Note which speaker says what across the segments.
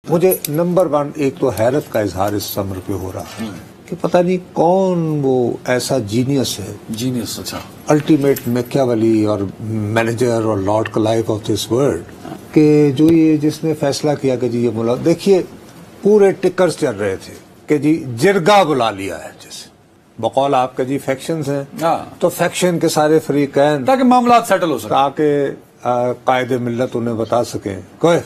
Speaker 1: मुझे number one एक तो हैरत का इजहार इस समर पे हो रहा है कि पता नहीं कौन वो ऐसा जीनियस है,
Speaker 2: जीनियस, अच्छा,
Speaker 1: अल्टीमेट मैकियावेली और मैनेजर और Lord Clive of this world, कि जो ये जिसने फैसला किया कि जी ये मुलाकात, देखिए पूरे टिकर्स चल रहे थे कि जी जिरगा बुला लिया है, जैसे बकौल आपका जी फैक्शंस हैं, तो फैक्शन के सारे फरीकैन
Speaker 2: ताकि मामला सेटल हो सके,
Speaker 1: ताकि कायदे मिल्लत उन्हें बता सकें कोई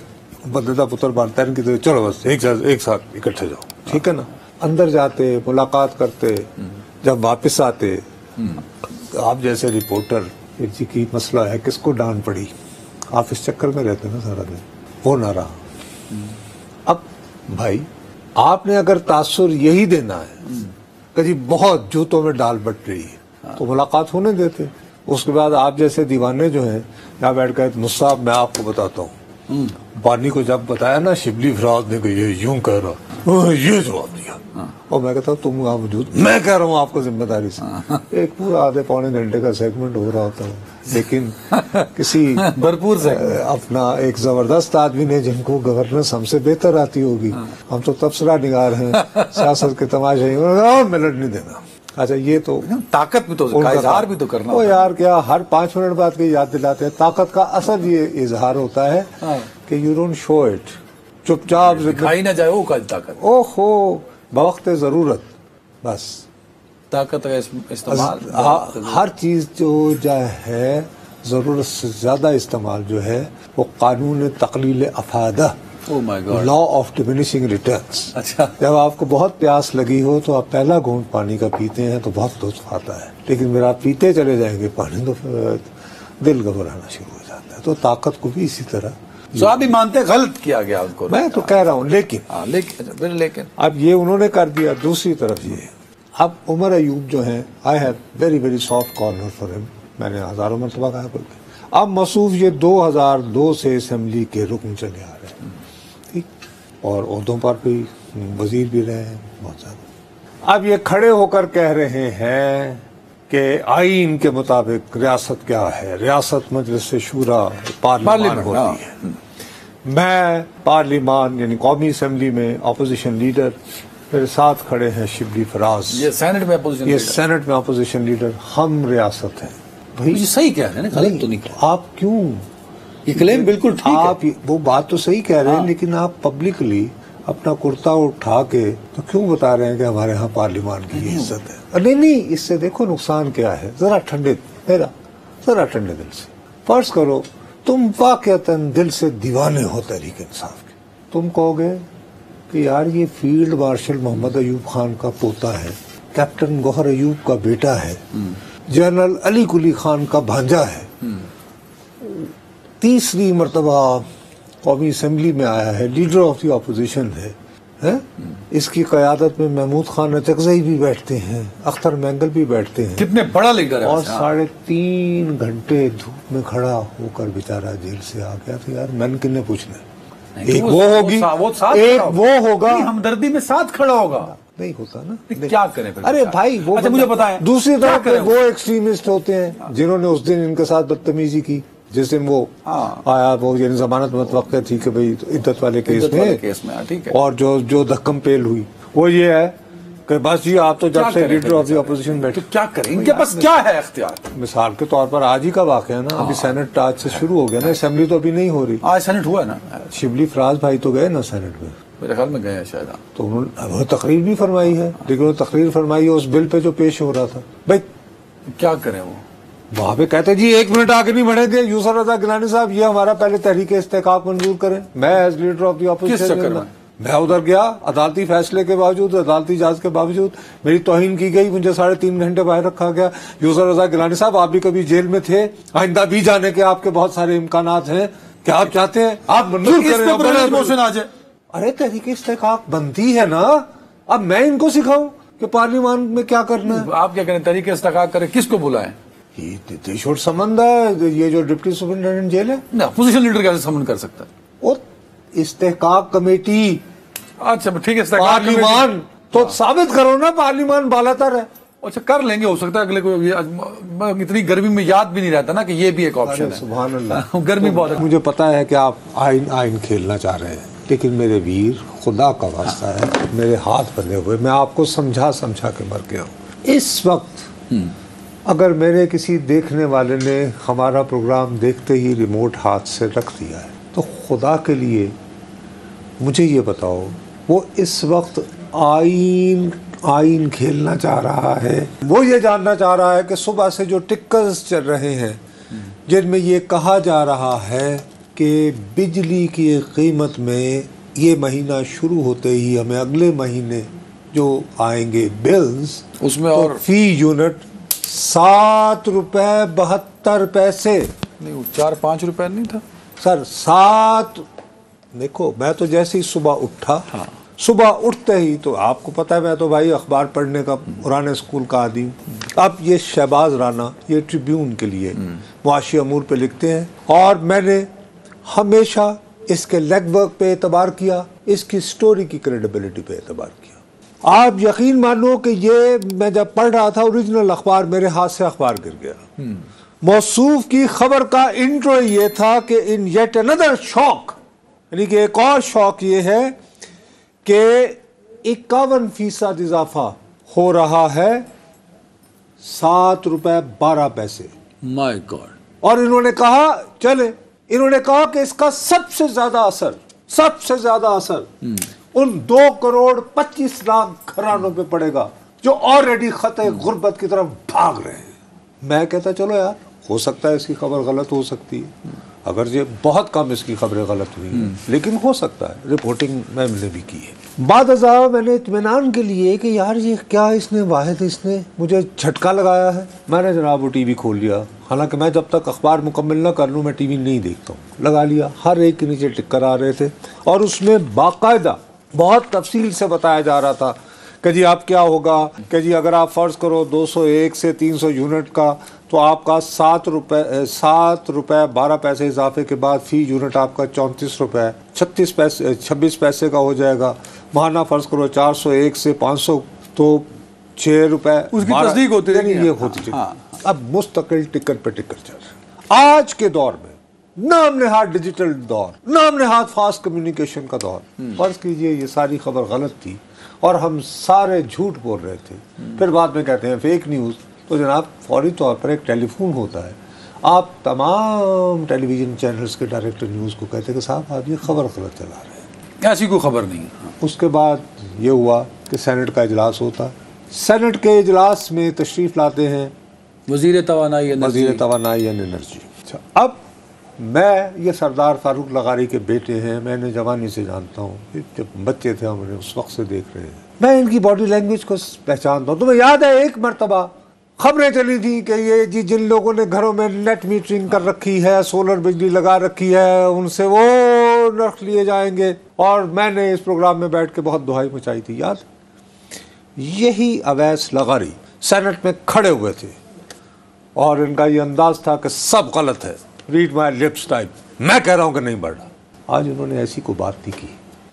Speaker 1: बददा पुत्र बांटता है कि चलो बस एक साथ इकट्ठे जाओ, ठीक है ना। अंदर जाते, मुलाकात करते, जब वापस आते, आप जैसे रिपोर्टर जी की मसला है किसको डांट पड़ी, आप इस चक्कर में रहते ना सारा दिन, वो ना रहा। अब भाई आपने अगर तासुर यही देना है कि जी बहुत जूतों में डाल बट रही है, तो मुलाकात होने देते। उसके बाद आप जैसे दीवाने जो हैं यहाँ बैठ कर मुस्साब मैं आपको बताता हूँ, बानी को जब बताया ना शिबली फराज ने ये यूं कह रहा, ये जवाब दिया, और मैं कहता हूँ तुम वहां मौजूद, मैं कह रहा हूँ आपको जिम्मेदारी से। एक पूरा आधे पौने घंटे का सेगमेंट हो रहा होता है, लेकिन किसी
Speaker 2: भरपूर से
Speaker 1: अपना एक जबरदस्त आदमी ने जिनको गवर्नेंस हमसे बेहतर आती होगी, हम तो तबसरा निगार हैं, सियासत के तमाशे मिनट नहीं देना। अच्छा ये तो
Speaker 2: ताकत भी तो इजहार भी तो करना,
Speaker 1: वो यार क्या हर 5 मिनट बाद की याद दिलाते हैं। ताकत का असल ये इजहार होता है कि यू डोंट शो इट, चुपचाप
Speaker 2: दिखाई ना जाए वो का ताकत,
Speaker 1: ओहो बवक्त जरूरत, बस
Speaker 2: ताकत का इस्तेमाल।
Speaker 1: हर चीज जो है जरूरत से ज्यादा इस्तेमाल जो है वो कानून तकलील अफादा, लॉ ऑफ डिमिनिशिंग रिटर्न्स।
Speaker 2: अच्छा,
Speaker 1: जब आपको बहुत प्यास लगी हो तो आप पहला घूंट पानी का पीते हैं तो बहुत लुत्फ आता है, लेकिन फिर आप पीते चले जाएंगे पानी तो दिल घबराना शुरू हो जाता है। तो ताकत को भी इसी तरह
Speaker 2: तो आप भी मानते गलत किया गया उनको,
Speaker 1: मैं तो कह रहा हूँ, लेकिन अब ये उन्होंने कर दिया। दूसरी तरफ ये अब उमर अयूब जो है, I have very very soft corner for him, मैंने हजारों मरतबा कहा। अब मसूफ ये 2002 से असेंबली के रुकन चले आ रहे हैं, ठीक, और ओहदों पर भी वजीर भी रहे हैं बहुत ज्यादा। अब ये खड़े होकर कह रहे हैं कि आईन के मुताबिक रियासत क्या है, रियासत मजलिस शूरा पार्लियामेंट होती है। मैं पार्लियामान यानी कौमी असेंबली में अपोजिशन लीडर, मेरे साथ खड़े हैं शिबली फराज,
Speaker 2: ये सेनेट में अपोजिशन,
Speaker 1: ये सेनेट में अपोजिशन लीडर, हम रियासत हैं। भाई
Speaker 2: सही कह रहे हैं ना, गलत तो नहीं कह रहे।
Speaker 1: आप क्यों
Speaker 2: ये क्लेम बिल्कुल ठीक
Speaker 1: आप है। वो बात तो सही कह रहे हैं, लेकिन आप पब्लिकली अपना कुर्ता उठा के तो क्यों बता रहे हैं कि हमारे यहाँ पार्लियामान की इज्जत है। नहीं, इससे देखो नुकसान क्या है, जरा ठंडे दिल से फर्ज करो तुम वाकईतन दिल से दीवाने हो तहरीक इंसाफ के, तुम कहोगे कि यार ये फील्ड मार्शल मोहम्मद अयूब खान का पोता है, कैप्टन गौहर अयूब का बेटा है, जनरल अली कुली खान का भांजा है, तीसरी मर्तबा कौमी असेंबली में आया है, लीडर ऑफ द अपोजिशन है? इसकी क़यादत में महमूद खान अचकज़ई भी बैठते हैं, अख्तर मैंगल भी बैठते हैं,
Speaker 2: कितने बड़ा लीडर है,
Speaker 1: और 3.5 घंटे धूप में खड़ा होकर बेचारा जेल से आ गया। तो यार मैंने किन्ने पूछना, एक वो होगी, एक वो होगा,
Speaker 2: हमदर्दी में साथ खड़ा होगा,
Speaker 1: नहीं होता ना,
Speaker 2: क्या करें फिर?
Speaker 1: अरे भाई वो
Speaker 2: अच्छा मुझे पता है,
Speaker 1: दूसरी तरफ वो एक्सट्रीमिस्ट होते हैं जिन्होंने उस दिन इनके साथ बदतमीजी की, जिस दिन वो आया, वो यानी जमानत मुतवक्किल थी कि भाई इद्दत वाले केस में,
Speaker 2: ठीक है,
Speaker 1: और जो धक्कम पेल हुई वो ये है कि बस जी आप तो जब से लीडर ऑफ द अपोजिशन बैठे,
Speaker 2: तो क्या करें, इनके पास क्या है इख्तियार?
Speaker 1: मिसाल के तौर पर आज ही का वाक़या है ना, अभी सेनेट आज से शुरू हो गया ना, असेंबली तो अभी नहीं हो रही,
Speaker 2: आज सेनेट हुआ ना,
Speaker 1: शिबली फराज भाई तो गए ना सेनेट में,
Speaker 2: मेरे ख्याल में गए शायद,
Speaker 1: तो उन्होंने तकरीर भी फरमाई है, लेकिन वो तकरीर फरमाई है उस बिल पे जो पेश हो रहा था। भाई क्या
Speaker 2: करें, वो
Speaker 1: वहां पे कहते जी 1 मिनट आगे नहीं बढ़ेंगे, यूसुफ रजा गिलानी साहब ये हमारा पहले तहरीक इस्तेकाक मंजूर करें। मैं as leader of the opposition मैं उधर गया, अदालती फैसले के बावजूद, अदालती इजाजत के बावजूद मेरी तौहीन की गई, मुझे 3.5 घंटे बाहर रखा गया। यूसुफ रजा गिलानी साहब आप भी कभी जेल में थे, आइंदा भी जाने के आपके बहुत सारे इम्कानात हैं, क्या आप चाहते हैं आप मंजूर करें आ जाए? अरे तहरीक इस्तेकाक बनती है ना, अब मैं इनको सिखाऊं कि पार्लियामान में क्या करना है?
Speaker 2: आप क्या करें, तहरीक इस्तेकाक करें, किसको बुलाएं?
Speaker 1: ये छोड़ संबंध है, ये जो डिप्टी सुपरिटेंडेंट जेल है
Speaker 2: ना, अपोजिशन लीडर कैसे समन कर सकता है?
Speaker 1: वो इस्तेहकाक कमेटी,
Speaker 2: अच्छा ठीक है,
Speaker 1: पार्लियामान तो साबित करो ना, पार्लियामान बालातर है।
Speaker 2: अच्छा कर लेंगे, हो सकता है अगले को, इतनी गर्मी में याद भी नहीं रहता ना कि ये भी एक ऑप्शन है।
Speaker 1: सुभान अल्लाह,
Speaker 2: गर्मी बहुत है।
Speaker 1: मुझे पता है कि आप आइन खेलना चाह रहे हैं, लेकिन मेरे वीर, खुदा का वास्ता है, मेरे हाथ बंधे हुए, मैं आपको समझा के मर गया हूँ। इस वक्त अगर मेरे किसी देखने वाले ने हमारा प्रोग्राम देखते ही रिमोट हाथ से रख दिया है, तो खुदा के लिए मुझे ये बताओ, वो इस वक्त आइन खेलना चाह रहा है? वो ये जानना चाह रहा है कि सुबह से जो टिक्कर्स चल रहे हैं जिनमें ये कहा जा रहा है कि बिजली की कीमत में ये महीना शुरू होते ही हमें अगले महीने जो आएंगे बिल्स, उसमें तो और फी यूनिट 7 रुपये 72 पैसे,
Speaker 2: नहीं 4-5 रुपए नहीं था
Speaker 1: सर, 7। देखो, मैं तो जैसे ही सुबह उठा, हाँ, सुबह उठते ही, तो आपको पता है मैं तो भाई अखबार पढ़ने का पुराने स्कूल का आदि हूँ। अब ये शहबाज राना ये ट्रिब्यून के लिए मुआशी अमूर पे लिखते हैं, और मैंने हमेशा इसके लेगवर्क पे एतबार किया, इसकी स्टोरी की क्रेडिबिलिटी पे एतबार किया। आप यकीन मानो कि ये मैं जब पढ़ रहा था ओरिजिनल अखबार, मेरे हाथ से अखबार गिर गया। मौसूफ की खबर का इंट्रो ये था कि इन येट अनदर शॉक, यानी कि एक और शौक ये है कि 51% इजाफा हो रहा है 7 रुपये 12 पैसे।
Speaker 2: My God.
Speaker 1: और इन्होंने कहा कि इसका सबसे ज्यादा असर उन 2 करोड़ 25 लाख घरानों पे पड़ेगा जो ऑलरेडी खतरे गुर्बत की तरफ भाग रहे हैं। मैं कहता चलो यार, हो सकता है इसकी खबर गलत हो सकती है, अगर ये बहुत कम इसकी खबरें गलत हुई हैं, लेकिन हो सकता है, रिपोर्टिंग मैंने भी की है। बाद अज़ा मैंने इत्मीनान के लिए कि यार ये क्या इसने मुझे झटका लगाया है, मैंने जनाब वो टीवी खोल लिया। हालांकि मैं जब तक अखबार मुकम्मल न कर लूँ मैं टीवी नहीं देखता हूँ। लगा लिया, हर एक के नीचे टिक्कर आ रहे थे और उसमें बाकायदा बहुत तफसील से बताया जा रहा था कि जी आप क्या होगा कि जी अगर आप फ़र्ज़ करो 201 से 300 यूनिट का, तो आपका 7 रुपये 12 पैसे इजाफे के बाद फ़ी यूनिट आपका 34 रुपये 26 पैसे का हो जाएगा। माना फ़र्ज़ करो 401 से 500 तो 6 रुपये
Speaker 2: उसकी तस्दीक होती है,
Speaker 1: ये होती है। अब मुस्तकिल टिकर पे टिकर चल रहा है। आज के दौर में नाम नेहाद डिजिटल दौर, नाम नेहाद फास्ट कम्युनिकेशन का दौर, फर्ज कीजिए ये सारी खबर गलत थी और हम सारे झूठ बोल रहे थे, फिर बाद में कहते हैं फेक न्यूज़, तो जनाब फौरी तौर पर एक टेलीफोन होता है, आप तमाम टेलीविज़न चैनल्स के डायरेक्टर न्यूज़ को कहते हैं कि साहब आप ये खबर गलत चला रहे हैं,
Speaker 2: ऐसी कोई खबर नहीं।
Speaker 1: उसके बाद ये हुआ कि सेनेट का इजलास होता, सेनेट के इजलास में तशरीफ़ लाते हैं
Speaker 2: वज़ीर तवानाई
Speaker 1: एंड एनर्जी। अच्छा, अब मैं ये सरदार फारूक लगारी के बेटे हैं, मैंने जवानी से जानता हूँ, जब बच्चे थे हमने उस वक्त से देख रहे हैं, मैं इनकी बॉडी लैंग्वेज को पहचानता हूँ। तुम्हें याद है एक मरतबा खबरें चली थी कि ये जी जिन लोगों ने घरों में नेट मीटरिंग कर रखी है, सोलर बिजली लगा रखी है, उनसे वो रख लिए जाएंगे, और मैंने इस प्रोग्राम में बैठ के बहुत दुहाई मचाई थी, याद? यही अवैस लगारी सेनेट में खड़े हुए थे और इनका ये अंदाज था कि सब गलत है, रीड माई लिप्स टाइप, मैं कह रहा हूं कि नहीं बढ़ रहा। आज उन्होंने ऐसी कोई बात नहीं की,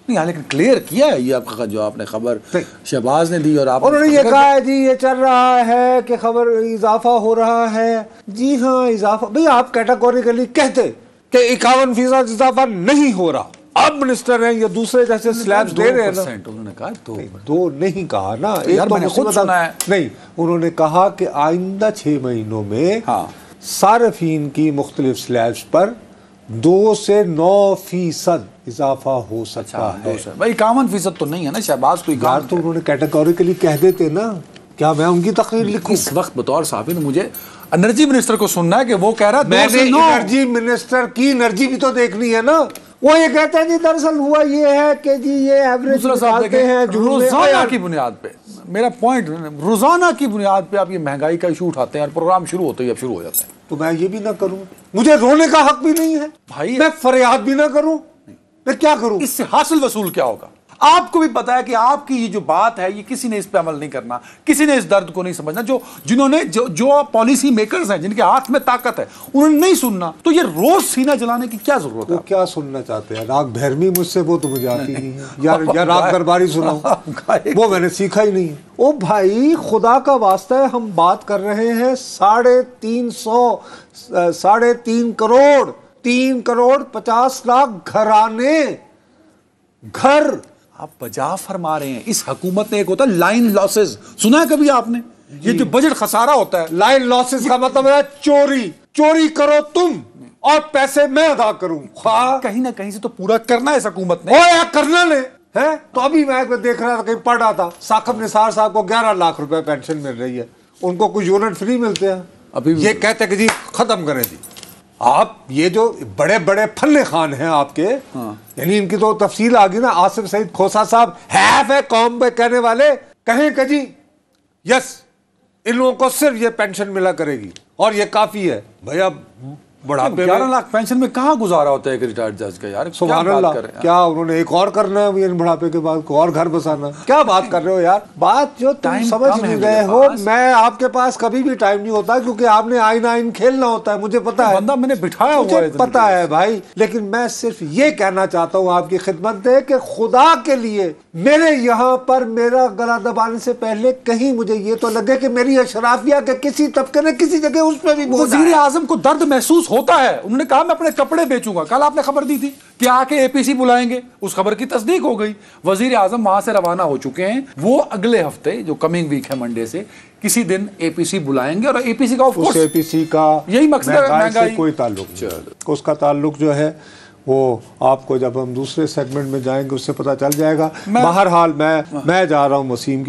Speaker 2: नहीं, लेकिन क्लियर किया है ये आपका जो आपने खबर शहबाज ने दी, और आप
Speaker 1: उन्होंने ये कहा है जी ये चल रहा है कि खबर इजाफा हो रहा है। जी हाँ इजाफा, भाई आप कैटेगोरिकली कहते कि 51% इजाफा नहीं हो रहा, अब मिनिस्टर हैं, ये दूसरे जैसे स्लैब्स दे रहे हैं ना,
Speaker 2: उन्होंने कहा
Speaker 1: दो नहीं कहा ना,
Speaker 2: एक तो मैंने खुद सुना है।
Speaker 1: नहीं, उन्होंने कहा कि आइंदा 6 महीनों में सार्फिन की मुख्तलिफ स्लैब्स पर 2 से 9% इजाफा हो सकता है।
Speaker 2: भाई 51% तो नहीं है ना शहबाज, कोई
Speaker 1: यार तो उन्होंने कैटेगोरिकली कह देते ना, क्या मैं उनकी तकरीर लिखूं?
Speaker 2: इस वक्त बतौर साफी ने मुझे एनर्जी मिनिस्टर को सुनना है कि वो कह रहा है
Speaker 1: मैंने एनर्जी मिनिस्टर की एनर्जी भी तो देखनी है ना। वो ये कहते हैं जी दरअसल हुआ ये है कि जी ये एवरेज निकालते हैं
Speaker 2: रोजाना की बुनियाद पे, मेरा पॉइंट रोजाना की बुनियाद पे आप ये महंगाई का इशू उठाते हैं और प्रोग्राम शुरू होते ही अब शुरू हो जाता है।
Speaker 1: तो मैं ये भी ना करूं, मुझे रोने का हक भी नहीं है
Speaker 2: भाई,
Speaker 1: मैं फरियाद भी ना करूं, मैं क्या करूं?
Speaker 2: इससे हासिल वसूल क्या होगा? आपको भी पता है कि आपकी ये जो बात है ये किसी ने इस पे अमल नहीं करना, किसी ने इस दर्द को नहीं समझना, जिन्होंने जो पॉलिसी मेकर्स हैं, जिनके हाथ में ताकत है, उन्होंने नहीं सुनना, तो ये रोज सीना जलाने की क्या जरूरत है?
Speaker 1: वो क्या सुनना चाहते हैं? राग भैरवी मुझसे वो तो मुझे आती नहीं है यार राग दरबारी सुनाओ, वो मैंने सीखा ही नहीं। ओ भाई खुदा का वास्ता है, हम बात कर रहे हैं 3.5 करोड़ 3 करोड़ 50 लाख घराने, घर।
Speaker 2: आप बजा फरमा रहे हैं। इस हुकूमत ने, एक होता है लाइन लॉसेस, सुना है कभी आपने? ये जो बजट खसारा होता है,
Speaker 1: लाइन लॉसेस का मतलब है चोरी। चोरी करो तुम और पैसे मैं अदा करूं।
Speaker 2: कहीं ना कहीं से तो पूरा करना है इस हुकूमत ने।
Speaker 1: ओ यार करना ने है। तो अभी मैं देख रहा था, कहीं पढ़ रहा था, साकिब निसार साहब को 11 लाख रुपए पेंशन मिल रही है। उनको कुछ यूनिट फ्री मिलते हैं।
Speaker 2: अभी
Speaker 1: ये कहते हैं कि जी खत्म करें जी। आप ये जो बड़े बड़े फल्ले खान हैं आपके, यानी इनकी तो तफसील आ गई ना। आसिफ सईद खोसा साहब हैफ है कौम पे कहने वाले, कहें कि जी यस इन लोगों को सिर्फ ये पेंशन मिला करेगी और ये काफी है। भैया बुढ़ापे
Speaker 2: 11 लाख पेंशन में कहाँ गुजारा होता है एक रिटायर्ड जज का यार?
Speaker 1: सुभान अल्लाह, क्या उन्होंने एक और करना है इन बुढ़ापे के बाद, को और घर बसाना? क्या बात कर रहे हो यार? बात जो तुम समझ नहीं गए हो। मैं आपके पास कभी भी टाइम नहीं होता क्योंकि आपने आइन आइन खेलना होता है, मुझे पता है।
Speaker 2: बंदा मैंने बिठाया हुआ
Speaker 1: मुझे पता है भाई, लेकिन मैं सिर्फ ये कहना चाहता हूँ आपकी खिदमत में कि खुदा के लिए मेरे यहाँ पर मेरा गला दबाने से पहले कहीं मुझे ये तो लगे कि मेरी अशराफिया के किसी तबके ने किसी जगह उस पर भी
Speaker 2: वजीर आजम को दर्द महसूस होता है। उन्होंने कहा मैं अपने कपड़े बेचूंगा। कल आपने खबर दी थी कि आके एपीसी बुलाएंगे, उस खबर की तस्दीक हो गई। वजीर आजम वहां से रवाना हो चुके हैं। वो अगले हफ्ते जो कमिंग वीक है मंडे से किसी दिन एपीसी बुलाएंगे और एपीसी का ऑफ कोर्स
Speaker 1: एपीसी का
Speaker 2: यही मकसद है, महंगाई
Speaker 1: कोई ताल्लुक नहीं। उसका ताल्लुक जो है वो आपको जब हम दूसरे सेगमेंट में जाएंगे उससे पता चल जाएगा। बहरहाल मैं जा रहा हूँ वसीम की